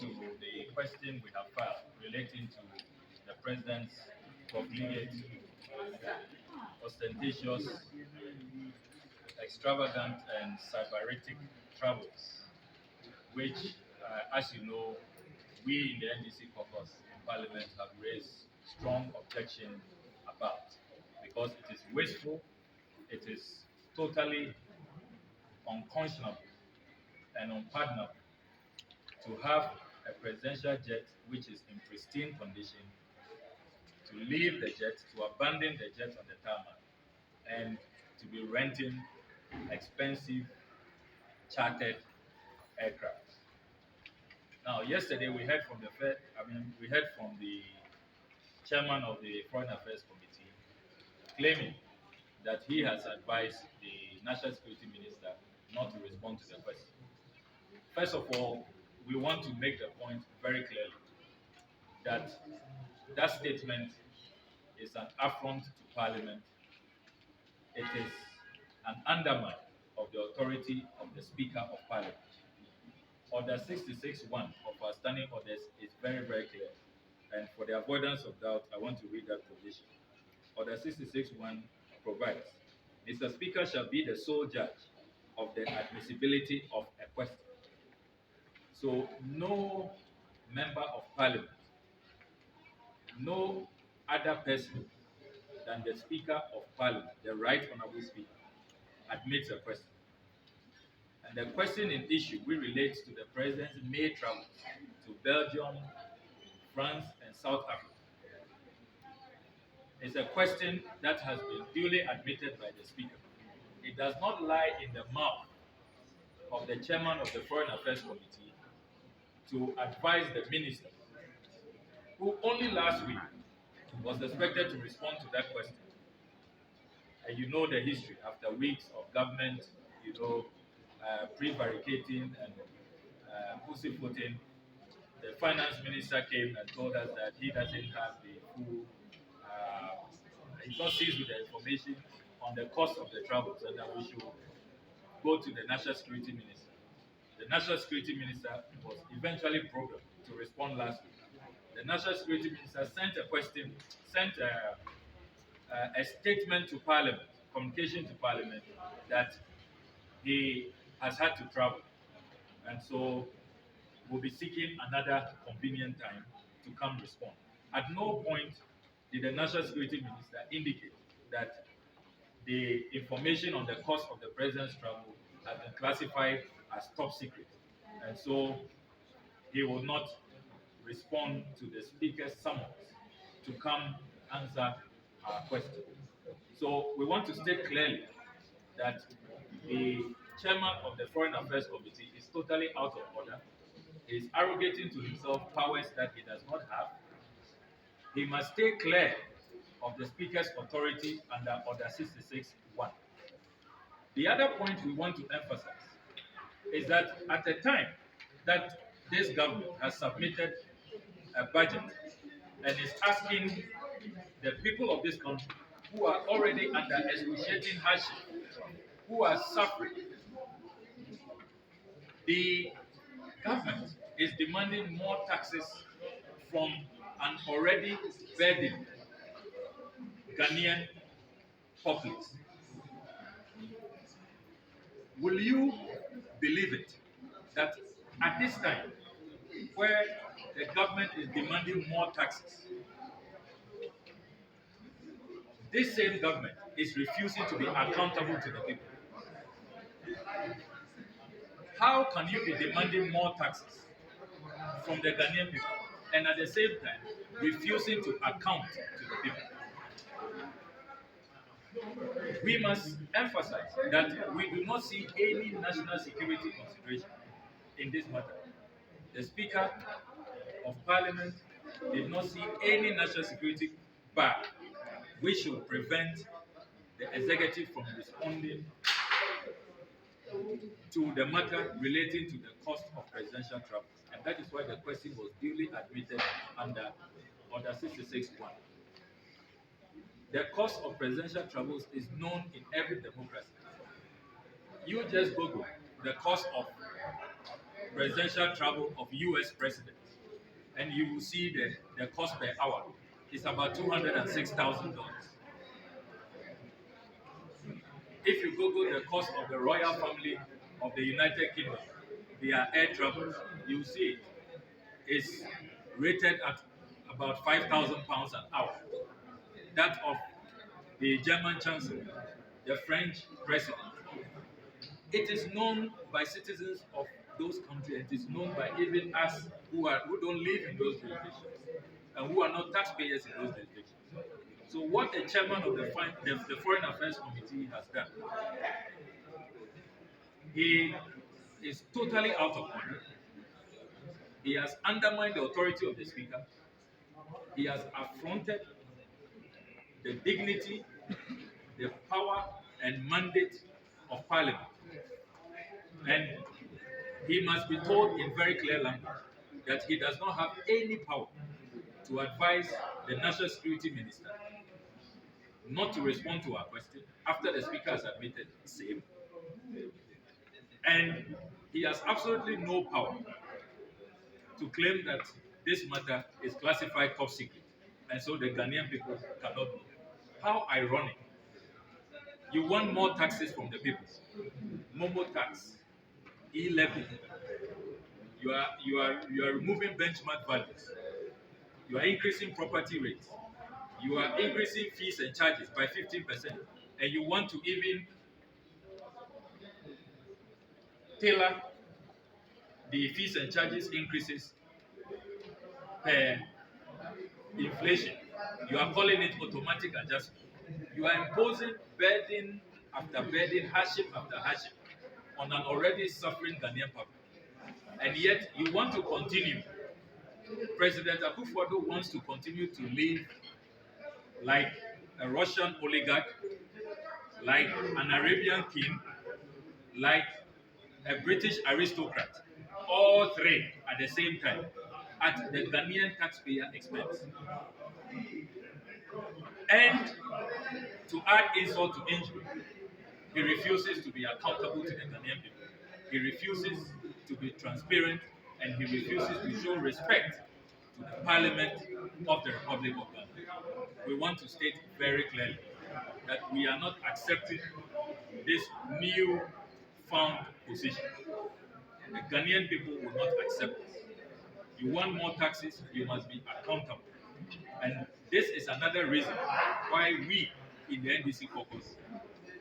to the question we have filed relating to the president's profligate, ostentatious, extravagant, and cyberitic travels, which, as you know, we in the NDC caucus in Parliament have raised strong objection about, because it is wasteful, it is totally unconscionable and unpardonable to have a presidential jet which is in pristine condition, to leave the jet, to abandon the jet on the tarmac, and to be renting expensive chartered aircraft. Now, yesterday we heard from we heard from the chairman of the Foreign Affairs Committee claiming that he has advised the National Security Minister not to respond to the question. First of all, we want to make the point very clearly that that statement is an affront to Parliament. It is an undermine of the authority of the Speaker of Parliament. Order 66.1 of our standing orders is very, very clear. And for the avoidance of doubt, I want to read that provision. Order 66.1 provides, Mr. Speaker shall be the sole judge of the admissibility of a question. So no member of Parliament, no other person than the Speaker of Parliament, the Right Honourable Speaker, admits a question. And the question in issue will relate to the President's May travels to Belgium, France, and South Africa. It's a question that has been duly admitted by the Speaker. It does not lie in the mouth of the Chairman of the Foreign Affairs Committee to advise the Minister, who only last week was expected to respond to that question. And you know the history. After weeks of government, prevaricating and pussyfooting, the finance minister came and told us that he doesn't have the full, he's not seized with the information on the cost of the travels, and that we should go to the National Security Minister. The National Security Minister was eventually programmed to respond last week. The National Security Minister sent a statement to Parliament, communication to Parliament, that he has had to travel, and so will be seeking another convenient time to come respond. At no point did the National Security Minister indicate that the information on the cost of the President's travel has been classified as top secret, and so he will not respond to the Speaker's summons to come answer our question. So we want to state clearly that the chairman of the Foreign Affairs Committee is totally out of order. He is arrogating to himself powers that he does not have. He must stay clear of the Speaker's authority under Order 66.1. The other point we want to emphasize is that at the time that this government has submitted a budget and is asking the people of this country, who are already under excruciating hardship, who are suffering, the government is demanding more taxes from an already burdened Ghanaian populace. Will you believe it that at this time, where the government is demanding more taxes, this same government is refusing to be accountable to the people? How can you be demanding more taxes from the Ghanaian people and at the same time refusing to account to the people? We must emphasize that we do not see any national security consideration in this matter. The Speaker of Parliament did not see any national security bar which should prevent the executive from responding to the matter relating to the cost of presidential travels. And that is why the question was duly admitted under Order 66.1. The cost of presidential travels is known in every democracy. You just Google the cost of presidential travel of US presidents, and you will see the cost per hour is about $206,000. If you Google the cost of the royal family of the United Kingdom, their air travels, you will see it is rated at about £5,000 an hour. That of the German Chancellor, the French President. It is known by citizens of those countries. It is known by even us who don't live in those jurisdictions and who are not taxpayers in those jurisdictions. So what the chairman of the Foreign Affairs Committee has done, he is totally out of order. He has undermined the authority of the speaker. He has affronted the dignity, the power, and mandate of Parliament. And he must be told in very clear language that he does not have any power to advise the National Security Minister not to respond to our question after the speaker has admitted same. And he has absolutely no power to claim that this matter is classified top secret, and so the Ghanaian people cannot know. How ironic. You want more taxes from the people. Momo tax, e-levy. You are removing benchmark values. You are increasing property rates. You are increasing fees and charges by 15%. And you want to even tailor the fees and charges increases per inflation. You are calling it automatic adjustment. You are imposing burden after burden, hardship after hardship on an already suffering Ghanaian public. And yet you want to continue. President Akufo-Addo wants to continue to live like a Russian oligarch, like an Arabian king, like a British aristocrat, all three at the same time, at the Ghanaian taxpayer expense. And to add insult to injury, he refuses to be accountable to the Ghanaian people. He refuses to be transparent, and he refuses to show respect to the Parliament of the Republic of Ghana. We want to state very clearly that we are not accepting this new found position. The Ghanaian people will not accept this. You want more taxes, you must be accountable. And this is another reason why we in the NDC caucus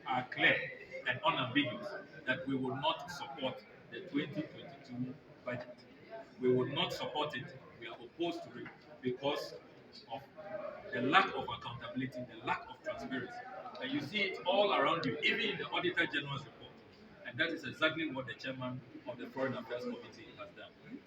are clear and unambiguous that we will not support the 2022 budget. We will not support it. We are opposed to it because of the lack of accountability, the lack of transparency. And you see it all around you, even in the Auditor General's report. And that is exactly what the chairman of the Foreign Affairs Committee has done.